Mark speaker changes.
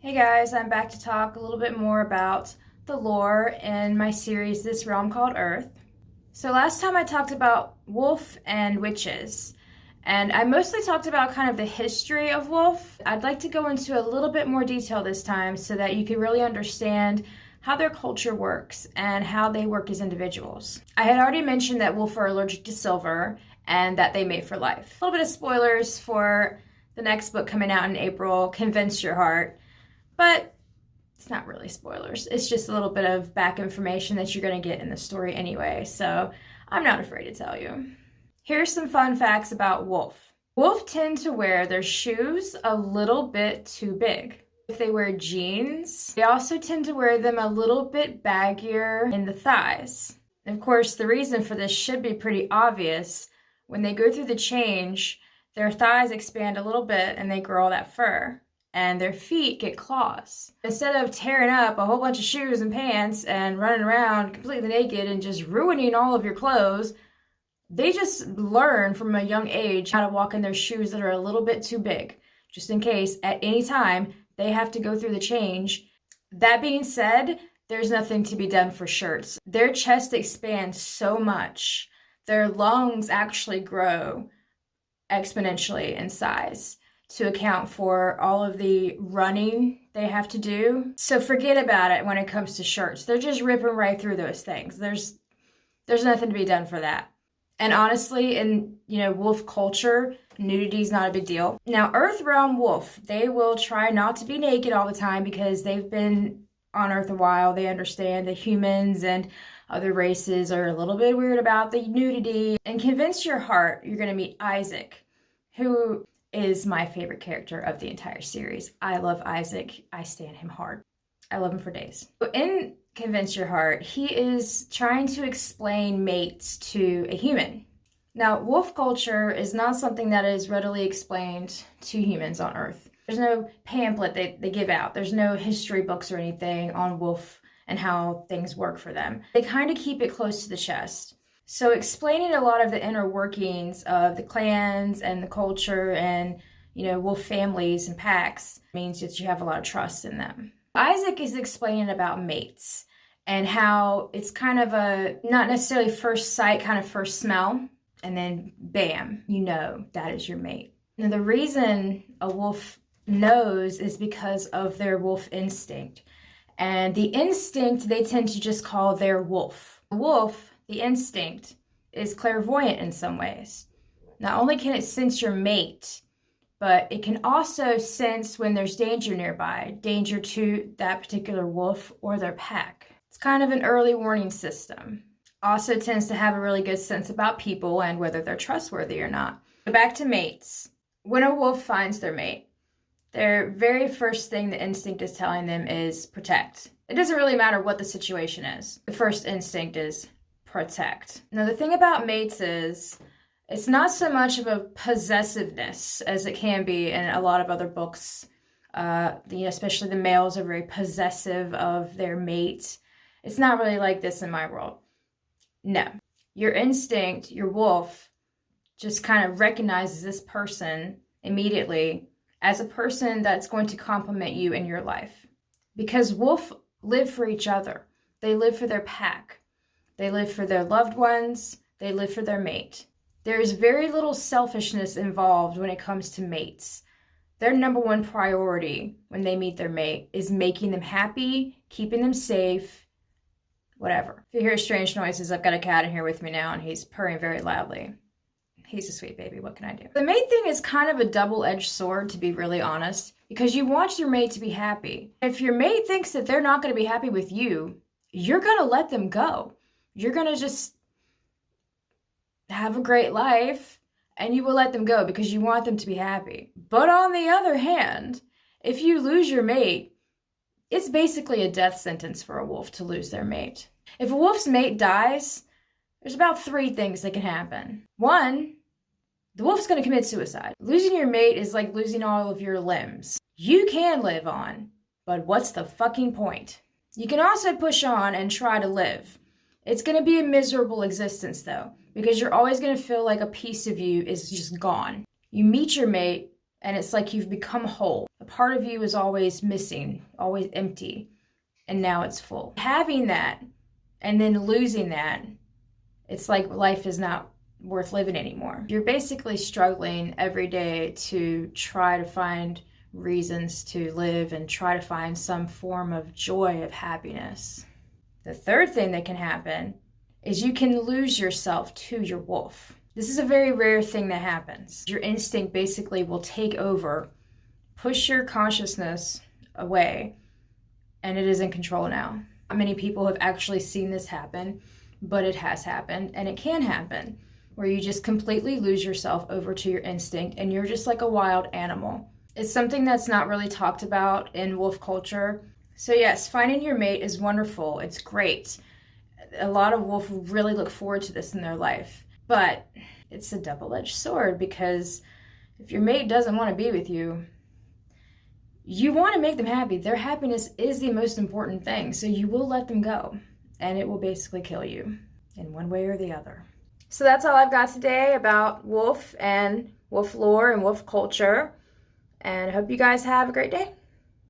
Speaker 1: Hey guys, I'm back to talk a little bit more about the lore in my series This Realm Called Earth. So last time I talked about wolf and witches, and I mostly talked about kind of the history of wolf. I'd like to go into a little bit more detail this time so that you can really understand how their culture works and how they work as individuals. I had already mentioned that wolf are allergic to silver and that they mate for life. A little bit of spoilers for the next book coming out in April, Convince Your Heart. But it's not really spoilers. It's just a little bit of back information that you're going to get in the story anyway, so I'm not afraid to tell you. Here's some fun facts about wolf. Wolf tend to wear their shoes a little bit too big. If they wear jeans, they also tend to wear them a little bit baggier in the thighs. Of course, the reason for this should be pretty obvious. When they go through the change, their thighs expand a little bit and they grow all that fur. And their feet get claws. Instead of tearing up a whole bunch of shoes and pants and running around completely naked and just ruining all of your clothes, they just learn from a young age how to walk in their shoes that are a little bit too big, just in case at any time they have to go through the change. That being said, there's nothing to be done for shirts. Their chest expands so much. Their lungs actually grow exponentially in size to account for all of the running they have to do. So forget about it when it comes to shirts. They're just ripping right through those things. There's nothing to be done for that. And honestly, in wolf culture, nudity is not a big deal. Now, Earth Realm wolf, they will try not to be naked all the time because they've been on Earth a while. They understand that humans and other races are a little bit weird about the nudity. And Convince Your Heart, you're going to meet Isaac, who is my favorite character of the entire series. I love Isaac. I stand him hard. I love him for days. In Convince Your Heart, he is trying to explain mates to a human. Now, wolf culture is not something that is readily explained to humans on Earth. There's no pamphlet they give out. There's no history books or anything on wolf and how things work for them. They kind of keep it close to the chest. So explaining a lot of the inner workings of the clans and the culture and, wolf families and packs means that you have a lot of trust in them. Isaac is explaining about mates and how it's kind of a, not necessarily first sight, kind of first smell, and then bam, that is your mate. Now, the reason a wolf knows is because of their wolf instinct. And the instinct they tend to just call their wolf. Wolf, the instinct, is clairvoyant in some ways. Not only can it sense your mate, but it can also sense when there's danger nearby, danger to that particular wolf or their pack. It's kind of an early warning system. Also tends to have a really good sense about people and whether they're trustworthy or not. But back to mates. When a wolf finds their mate, their very first thing the instinct is telling them is protect. It doesn't really matter what the situation is. The first instinct is protect. Now, the thing about mates is it's not so much of a possessiveness as it can be in a lot of other books. Especially the males are very possessive of their mate. It's not really like this in my world. No. Your instinct, your wolf, just kind of recognizes this person immediately as a person that's going to complement you in your life. Because wolf live for each other. They live for their pack. They live for their loved ones. They live for their mate. There's very little selfishness involved when it comes to mates. Their number one priority when they meet their mate is making them happy, keeping them safe, whatever. If you hear strange noises, I've got a cat in here with me now and he's purring very loudly. He's a sweet baby. What can I do? The mate thing is kind of a double-edged sword, to be really honest, because you want your mate to be happy. If your mate thinks that they're not going to be happy with you, you're going to let them go. You're going to just have a great life and you will let them go because you want them to be happy. But on the other hand, if you lose your mate, it's basically a death sentence for a wolf to lose their mate. If a wolf's mate dies, there's about 3 things that can happen. 1, the wolf's going to commit suicide. Losing your mate is like losing all of your limbs. You can live on, but what's the fucking point? You can also push on and try to live. It's going to be a miserable existence, though, because you're always going to feel like a piece of you is just gone. You meet your mate, and it's like you've become whole. A part of you is always missing, always empty, and now it's full. Having that and then losing that, it's like life is not worth living anymore. You're basically struggling every day to try to find reasons to live and try to find some form of joy, of happiness. The third thing that can happen is you can lose yourself to your wolf. This is a very rare thing that happens. Your instinct basically will take over, push your consciousness away, and it is in control now. Not many people have actually seen this happen, but it has happened, and it can happen, where you just completely lose yourself over to your instinct, and you're just like a wild animal. It's something that's not really talked about in wolf culture. So yes, finding your mate is wonderful. It's great. A lot of wolves really look forward to this in their life. But it's a double-edged sword, because if your mate doesn't want to be with you, you want to make them happy. Their happiness is the most important thing. So you will let them go, and it will basically kill you in one way or the other. So that's all I've got today about wolf and wolf lore and wolf culture. And I hope you guys have a great day.